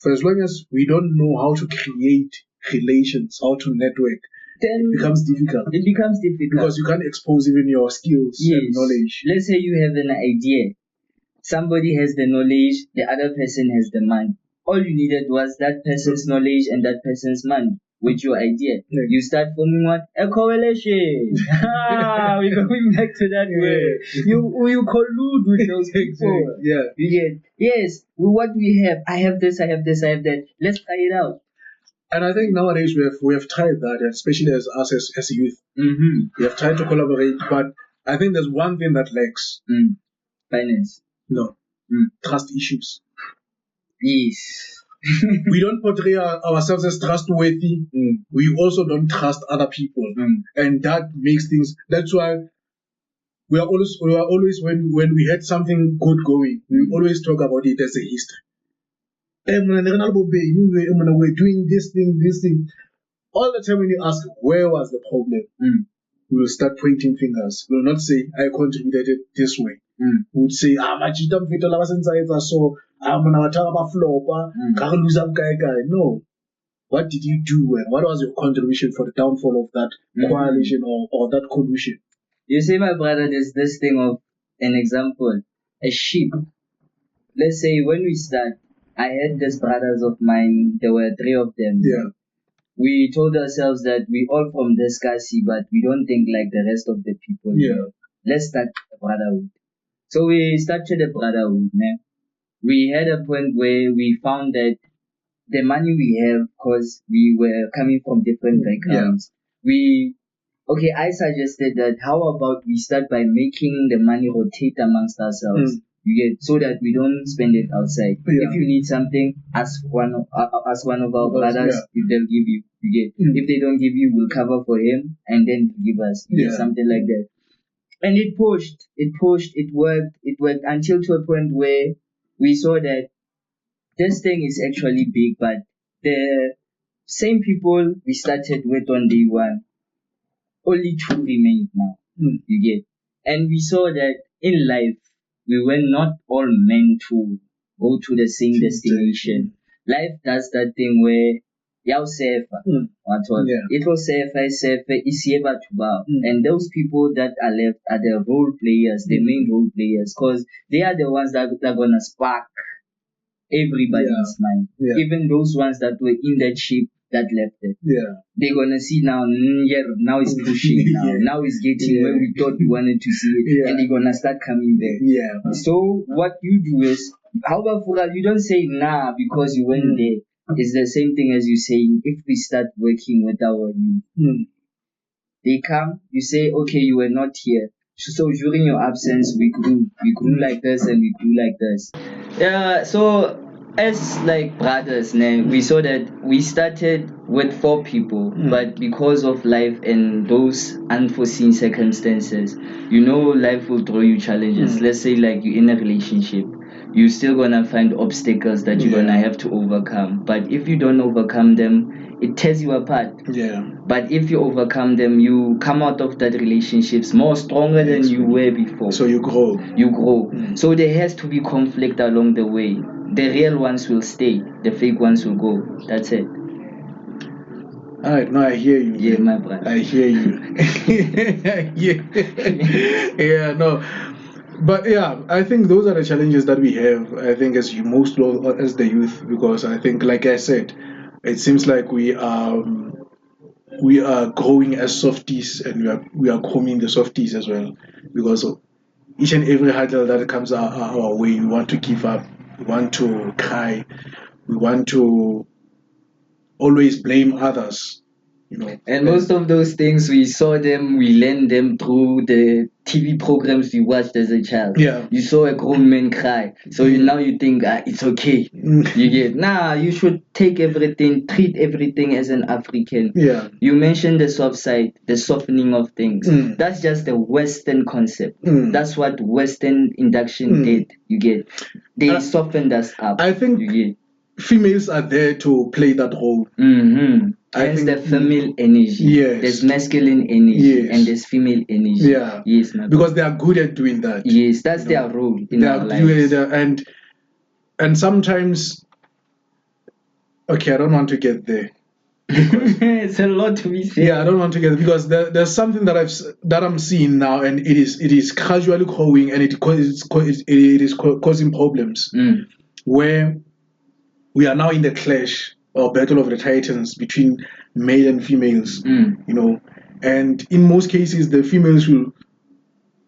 For as long as we don't know how to create relations, how to network, then it becomes difficult. Because you can't expose even your skills and knowledge. Let's say you have an idea. Somebody has the knowledge, the other person has the money. All you needed was that person's knowledge and that person's money. with your idea. Yeah. You start forming what? A coalition. We're going back to that word. You collude with those people. Yeah. You get, yes, what we have, I have this, I have this, I have that. Let's try it out. And I think nowadays we have tried that, especially as us as youth. Mm-hmm. We have tried to collaborate, but I think there's one thing that lacks. Finance. No. Trust issues. Yes. We don't portray ourselves as trustworthy. We also don't trust other people, and that makes things. That's why we are always when we had something good going, we always talk about it as a history. We're doing this thing. All the time when you ask where was the problem, we will start pointing fingers. We will not say I contributed it this way. We would say machita mfito lava senza so mna bataka ba flopa ka re lose guy. No. What did you do and what was your contribution for the downfall of that coalition or that collusion? You see, my brother, there's this thing of an example. A sheep. Let's say when we start, I had these brothers of mine, there were 3 of them. Yeah. We told ourselves that we all from this Kasi, but we don't think like the rest of the people. Yeah. Let's start a brotherhood. So we started a brotherhood. We had a point where we found that the money we have, because we were coming from different backgrounds, I suggested that how about we start by making the money rotate amongst ourselves. You get, so that we don't spend it outside. If you need something, ask one of our brothers if they'll give you. You get, if they don't give you, we'll cover for him and then he'll give us. You get, something like that. And it pushed, it worked until to a point where we saw that this thing is actually big, but the same people we started with on day one, only 2 remain now. You get, and we saw that in life, we were not all meant to go to the same destination. Life does that thing where it was safer, and those people that are left are the role players, the main role players, because they are the ones that are gonna spark everybody's mind. Even those ones that were in that ship that left it. They're gonna see now, now it's pushing now it's getting where we thought we wanted to see it, and they're gonna start coming there. So what you do is, however, you don't say nah because you went there. It's the same thing as you saying, if we start working with our youth, they come, you say, okay, you were not here. So during your absence, we grew like this and we grew like this. Yeah, so as like brothers, we saw that we started with 4 people, but because of life and those unforeseen circumstances, life will throw you challenges. Let's say like you're in a relationship, you're still gonna find obstacles that you're gonna have to overcome. But if you don't overcome them, it tears you apart. But if you overcome them, you come out of that relationships more stronger than you were before. So you grow. So there has to be conflict along the way. The real ones will stay, the fake ones will go. That's it. All right, no, I hear you. Yeah, my brother. I hear you. No. But I think those are the challenges that we have, I think, as the youth, because I think, like I said, it seems like we are growing as softies, and we are grooming the softies as well, because of each and every hurdle that comes our way, we want to give up, we want to cry, we want to always blame others. And most of those things, we saw them, we learned them through the TV programs we watched as a child. You saw a grown man cry, so now you think it's okay. You get, you should treat everything as an African. You mentioned the soft side, the softening of things. That's just the Western concept. That's what Western induction did. You get, they softened us up. I think you get, females are there to play that role. Hence the female energy. There's masculine energy and there's female energy. Yes, because they are good at doing that. Yes, that's their role in our lives. And sometimes, okay, I don't want to get there. It's a lot to be said. I don't want to get there, because there's something that I'm seeing now, and it is casually growing, and it is causing problems, where we are now in the clash or battle of the titans between male and females, Mm. you know. And in most cases, the females will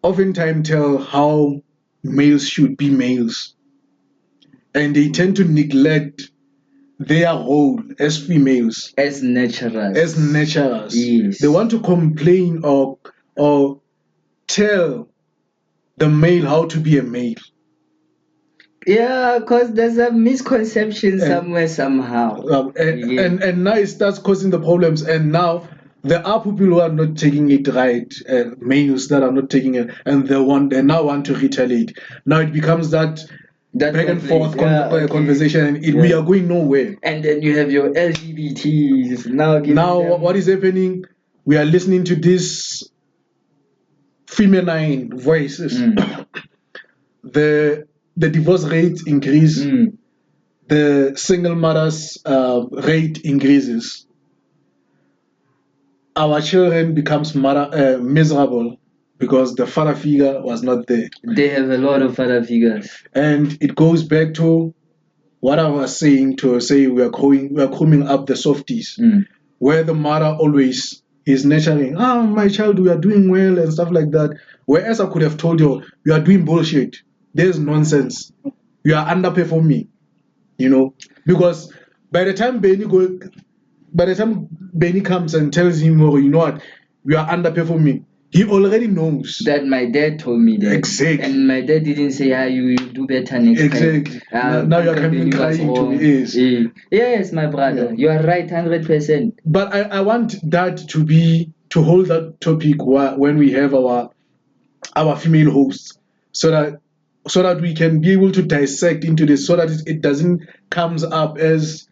oftentimes tell how males should be males, and they tend to neglect their role as females, As naturals. Yes. They want to complain or tell the male how to be a male. Yeah, because there's a misconception somewhere, somehow. And now it starts causing the problems. And now there are people who are not taking it right, males that are not taking it, and they now want to retaliate. Now it becomes that back and forth conversation, and we are going nowhere. And then you have your LGBTs now. What is happening? We are listening to these feminine voices. The divorce rate increase. The single mothers rate increases. Our children becomes miserable because the father figure was not there. They have a lot of father figures, and it goes back to what I was saying, to say we are grooming up the softies, where the mother always is nurturing. My child, we are doing well and stuff like that. Whereas I could have told you, you are doing bullshit. There's nonsense. You are underperforming. Because by the time Benny comes and tells him, oh, you know what, we are underperforming, he already knows that my dad told me that. Exactly. And my dad didn't say, you do better next time. Now you're coming crying to me. Yes, my brother, you are right 100%. But I want that to hold that topic when we have our female hosts, so that we can be able to dissect into this, so that it doesn't comes up as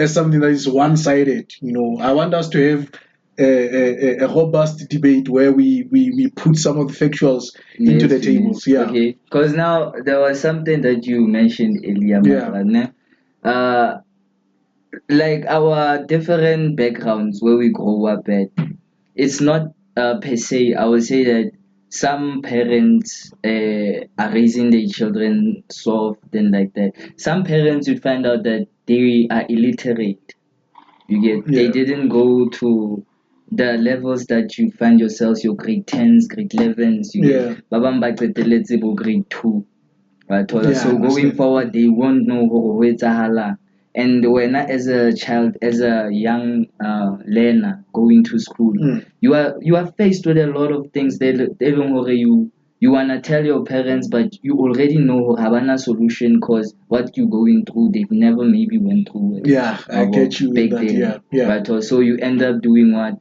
something that is one-sided. I want us to have a robust debate where we put some of the factuals into the tables. Yeah. Okay. Because now there was something that you mentioned earlier, like our different backgrounds where we grow up at. It's not per se. I would say that some parents are raising their children soft and like that. Some parents, you find out that they are illiterate. They didn't go to the levels that you find yourselves, your grade 10s, grade 11s. Babam baqeteletse bo grade 2. Right? So going forward, they won't know ho etsahala. And when as a child, as a young learner going to school, you are faced with a lot of things. You wanna tell your parents, but you already know Havana solution, because what you're going through, they've never maybe went through it. Yeah, I get you. Back then. But so you end up doing what?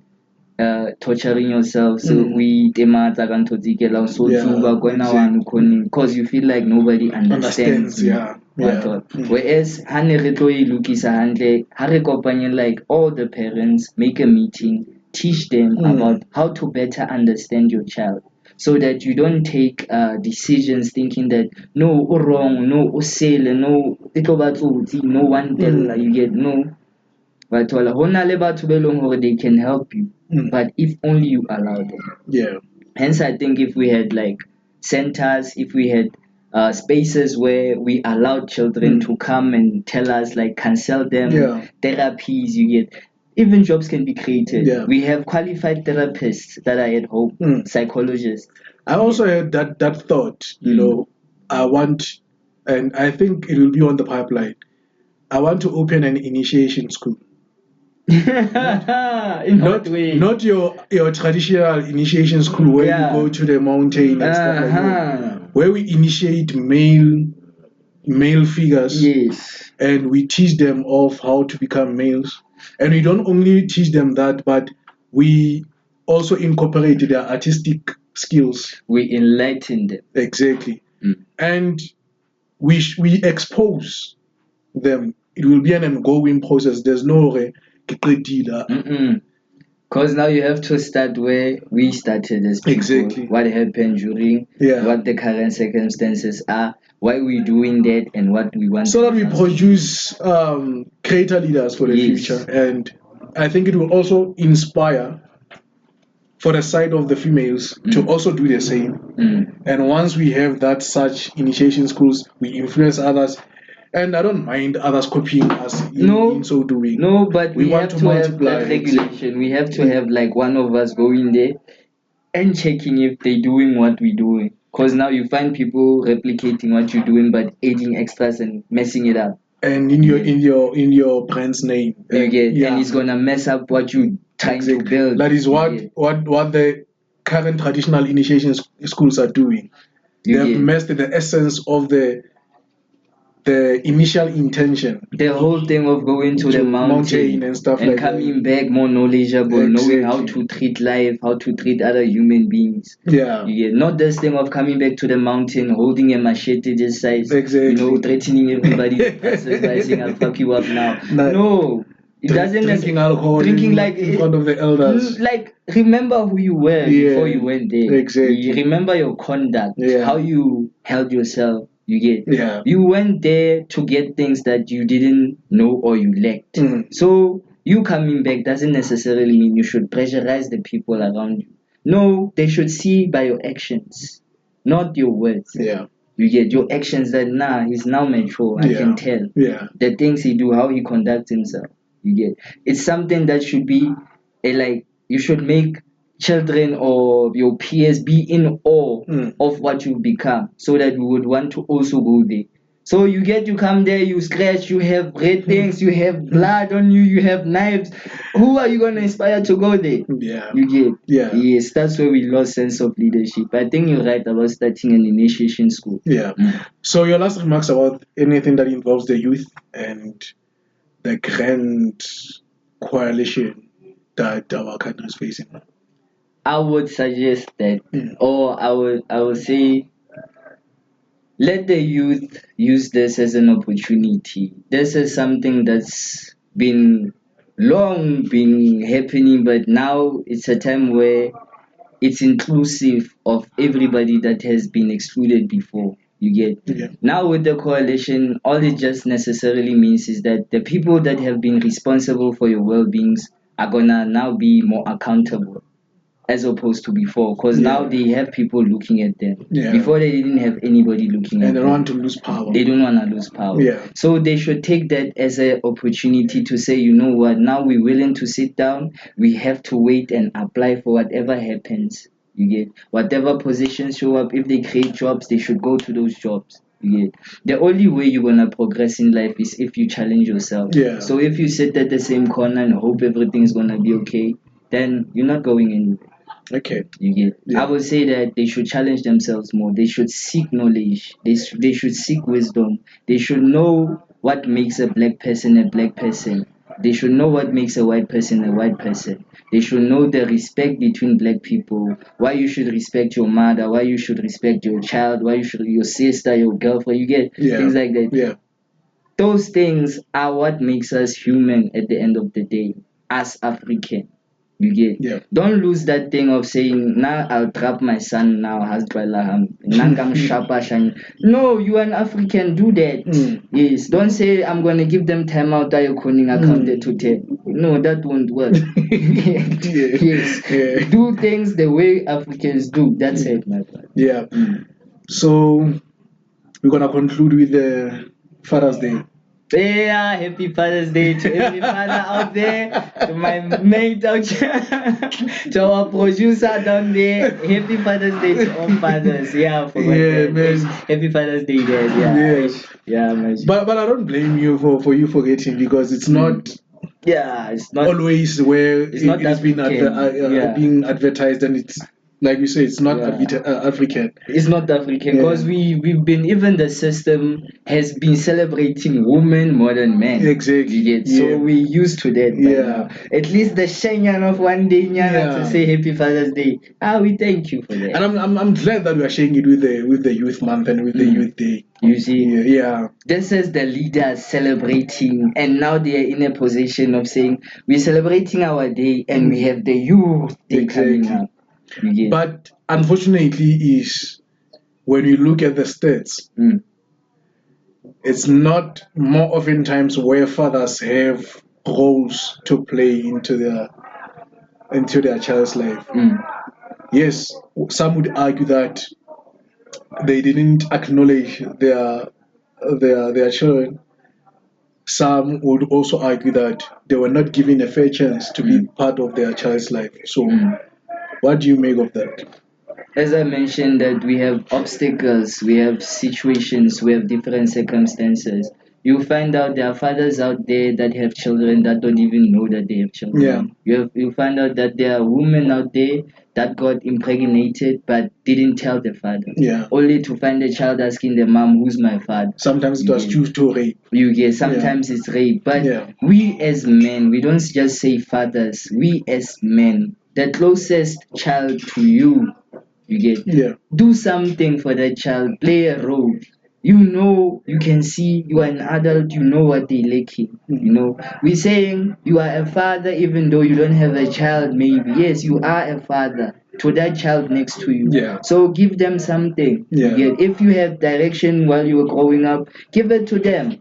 Torturing yourself. So we because you feel like nobody understands you. Whereas like all the parents, make a meeting, teach them about how to better understand your child, so that you don't take decisions thinking that no wrong, no sale, no one tell you get no. But they can help you, but if only you allow them. Yeah. Hence, I think if we had like centers, if we had spaces where we allowed children to come and tell us, like cancel them, therapies, even jobs can be created. We have qualified therapists that are at home, psychologists. I also had that thought, I want, and I think it will be on the pipeline, I want to open an initiation school. In what way? Not your traditional initiation school where you go to the mountain and stuff like that. Where we initiate male figures, and we teach them of how to become males. And we don't only teach them that, but we also incorporate their artistic skills. We enlighten them. Exactly. And we expose them. It will be an ongoing process. There's no because now you have to start where we started as people. Exactly. What happened during, what the current circumstances are, why we're doing that, and what we want. So that we produce greater leaders for the future. And I think it will also inspire for the side of the females to also do the same. And once we have such initiation schools, we influence others. And I don't mind others copying us No, in so doing. no, but we want have to to have multiply that it. regulation. We have to have like one of us going there and checking if they're doing what we're doing. Because now you find people replicating what you're doing but adding extras and messing it up. And in your brand's name. You get, yeah. and it's gonna mess up what you trying to build. That is You what get. what the current traditional initiation schools are doing. You They've get. messed the essence of the initial intention. The whole thing of going to the mountain and stuff and like coming back more knowledgeable, knowing how Exactly. to treat life, how to treat other human beings. Yeah. You get, not this thing of coming back to the mountain, holding a machete this size, Exactly. threatening everybody passers by saying I'll fuck you up now. No, it doesn't. Drinking alcohol Drinking in front of the elders. Like, remember who you were before you went there. Exactly. You remember your conduct, how you held yourself. You get. Yeah. You went there to get things that you didn't know or you lacked. So you coming back doesn't necessarily mean you should pressurize the people around you. No, they should see by your actions, not your words. Yeah. You get your actions that he's now mature. I can tell. Yeah. The things he do, how he conducts himself. You get. It's something that should be you should make children or your peers be in awe of what you've become, so that we would want to also go there. So you come there, you scratch, you have red things, you have blood on you, you have knives. Who are you gonna inspire to go there? Yeah. You get. Yeah. Yes, that's where we lost sense of leadership. I think you're right about starting an initiation school. Yeah. So your last remarks about anything that involves the youth and the grand coalition that our country is facing now. I would suggest that, or I would say, let the youth use this as an opportunity. This is something that's been happening, but now it's a time where it's inclusive of everybody that has been excluded before. You get. Now with the coalition, all it just necessarily means is that the people that have been responsible for your well-beings are gonna now be more accountable, as opposed to before, because now they have people looking at them. Before they didn't have anybody looking at them. And they don't want to lose power. They don't want to lose power. So they should take that as an opportunity to say, you know what, now we're willing to sit down. We have to wait and apply for whatever happens. You get. Whatever positions show up, if they create jobs, they should go to those jobs. You get. The only way you're gonna progress in life is if you challenge yourself. So if you sit at the same corner and hope everything's gonna be okay, then you're not going anywhere. Okay. You get. I would say that they should challenge themselves more. They should seek knowledge. They should seek wisdom. They should know what makes a black person a black person. They should know what makes a white person a white person. They should know the respect between black people. Why you should respect your mother. Why you should respect your child. Why you should your sister, your girlfriend. You get. Things like that. Yeah. Those things are what makes us human at the end of the day, as African. You get. Don't lose that thing of saying, now I'll trap my son now, No, you are an African, do that. Yes. Don't say I'm gonna give them time out accounted to 10. No, that won't work. Yes. Do things the way Africans do. That's it, my friend. Yeah. So we're gonna conclude with the Father's Day. Yeah, happy Father's Day to every father out there, to my mate out there, to our producer down there. Happy Father's Day to all fathers. Yeah, for man. Happy Father's Day, guys. Yeah, man. But I don't blame you for you forgetting, because it's not. It's not always where it's not it's been being advertised, and it's like you say, it's not African. It's not African, because we've been, even the system has been celebrating women more than men. Exactly. So we used to that. At least the Shenyan of one day to say Happy Father's Day. We thank you for that. And I'm glad that we are sharing it with the Youth Month and with the Youth Day. You see, this is the leaders celebrating, and now they are in a position of saying we're celebrating our day, and we have the Youth Day coming up. But unfortunately, is when you look at the stats, it's not more often times where fathers have roles to play into their child's life. Yes, some would argue that they didn't acknowledge their their children, some would also argue that they were not given a fair chance to be part of their child's life. So, what do you make of that? As I mentioned, that we have obstacles, we have situations, we have different circumstances. You find out there are fathers out there that have children that don't even know that they have children. Yeah. You find out that there are women out there that got impregnated but didn't tell the father. Yeah. Only to find the child asking the mom, "Who's my father?" Sometimes it was due to rape. You get sometimes it's rape, but Yeah. we as men, we don't just say fathers. We as men, the closest child to you, you get, Yeah. do something for that child, play a role. You know, you can see you are an adult, you know what they're lacking. You know, we're saying you are a father even though you don't have a child, maybe. Yes, you are a father to that child next to you. Yeah. So give them something. Yeah. You get, if you have direction while you were growing up, give it to them.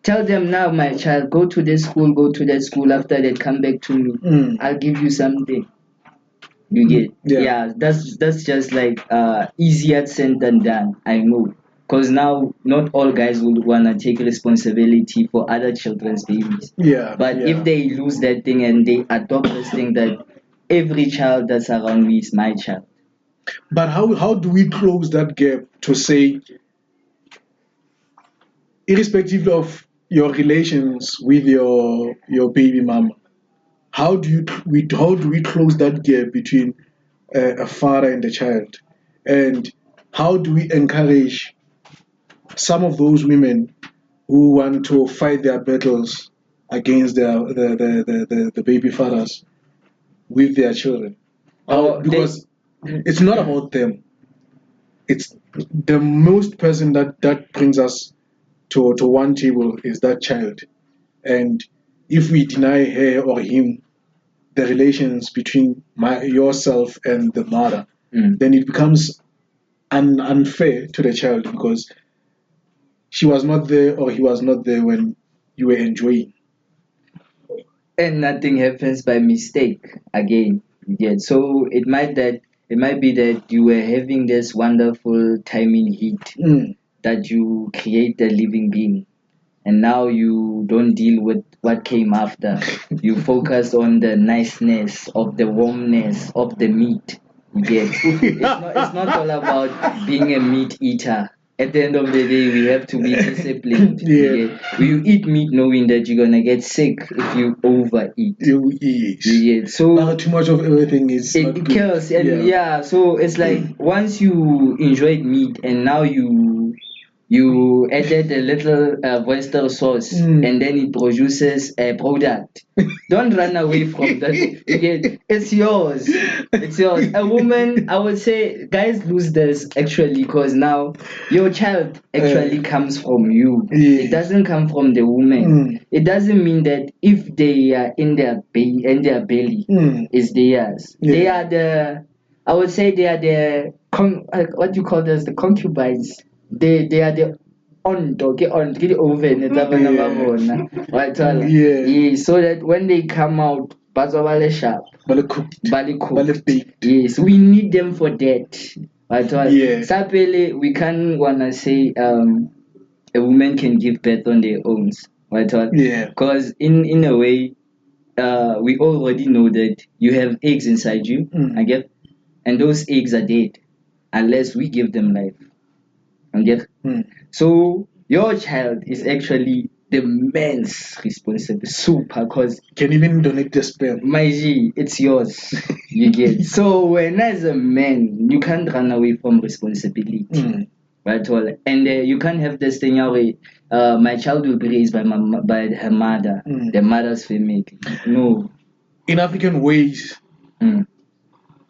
Tell them now, my child, go to this school, go to that school. After they come back to me, I'll give you something. You get, yeah. That's just like easier said than done. I know, because now not all guys would wanna take responsibility for other children's babies. Yeah. But yeah. if they lose that thing and they adopt this thing that every child that's around me is my child. But how do we close that gap to say, irrespective of your relations with your baby mama, how do we close that gap between a father and a child, and how do we encourage some of those women who want to fight their battles against the baby fathers with their children? Because it's not about them. It's the most person that brings us to one table is that child. And if we deny her or him the relations between yourself and the mother, then it becomes unfair to the child, because she was not there or he was not there when you were enjoying. And nothing happens by mistake again. Yeah. So it might be that you were having this wonderful time in heat that you create a living being, and now you don't deal with what came after. You focus on the niceness of the warmness of the meat. You get, it's not all about being a meat eater. At the end of the day, we have to be disciplined. You get? You eat meat knowing that you're gonna get sick if you overeat. You eat. You get? So too much of everything is not it good. kills, and so it's like once you enjoyed meat and now you added a little oyster sauce and then it produces a product. Don't run away from that. It's yours. It's yours. A woman, I would say, guys lose this actually, because now your child actually comes from you. It doesn't come from the woman. It doesn't mean that if they are in their belly is theirs. They are the, I would say they are the what do you call this? The concubines. They are the on get over so that when they come out, bazawale sharp, bali cooked. Yes, we need them for that. Sapele, we can't wanna say a woman can give birth on their own. Because in a way, we already know that you have eggs inside you, I get, and those eggs are dead unless we give them life. I get. So your child is actually the man's responsibility. Super, because Can even donate the sperm. my G, it's yours. You get. So when as a man, you can't run away from responsibility. Right, all, and you can't have this thing where my child will be raised by by her mother, the mother's family. No. In African ways, Mm.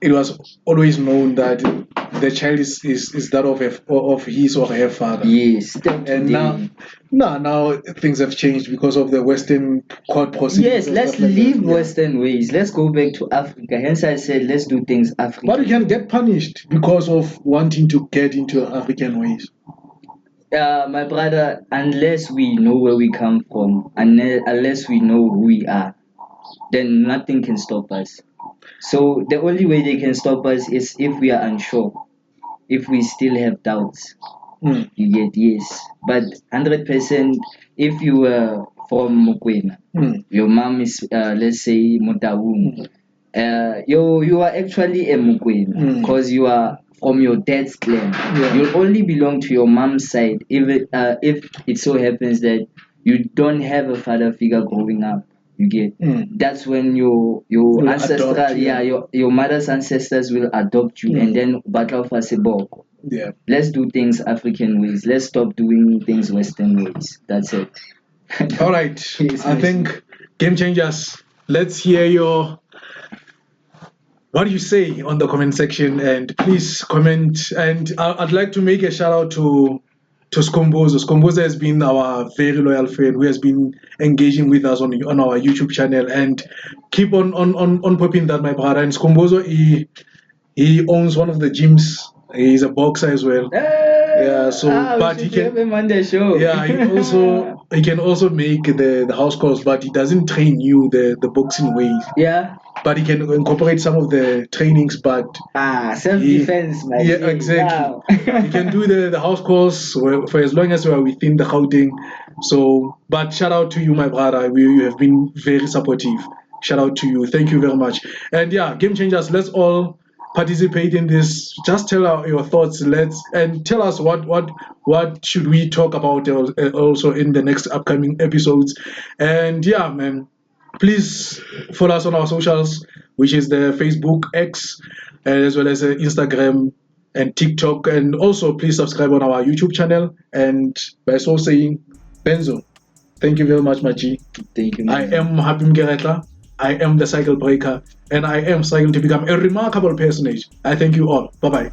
it was always known that the child is that of his or her father. Yes. And now things have changed because of the Western court proceedings. Yes, let's leave Western ways. Let's go back to Africa. Hence, I said let's do things African. But you can get punished because of wanting to get into African ways. My brother, unless we know where we come from, unless we know who we are, then nothing can stop us. So the only way they can stop us is if we are unsure, if we still have doubts. You get, yes. But 100%, if you were from Mokwena, your mom is, let's say, Mutawung, you are actually a Mokwena because you are from your dad's clan. You'll only belong to your mom's side if it so happens that you don't have a father figure growing up. You get, that's when your ancestral, adopt you. your mother's ancestors will adopt you, and then battle for Sebok. Yeah. Let's do things African ways. Let's stop doing things Western ways. That's it. All right. Yes, I think Game Changers, let's hear what do you say on the comment section, and please comment. And I'd like to make a shout out to Skombozo. Skombozo has been our very loyal friend who has been engaging with us on our YouTube channel, and keep on popping that, my brother. And Skombozo, he owns one of the gyms. He's a boxer as well. Yeah, so but he can have him on the show. Yeah, he can also make the house calls, but he doesn't train you the boxing ways. Yeah. But he can incorporate some of the trainings, but self-defense, man. yeah, exactly. He can do the house calls for as long as we are within the Gauteng. So, but shout out to you, my brother. You have been very supportive. Shout out to you. Thank you very much. And yeah, Game Changers, let's all participate in this. Just tell your thoughts. And tell us what should we talk about also in the next upcoming episodes. And yeah, man, please follow us on our socials, which is the Facebook X, as well as Instagram and TikTok. And also please subscribe on our YouTube channel. And by so saying, Benzo, thank you very much, Maji. Thank you, man. I am Habim Geretla. I am the cycle breaker, and I am striving to become a remarkable personage. I thank you all. Bye-bye.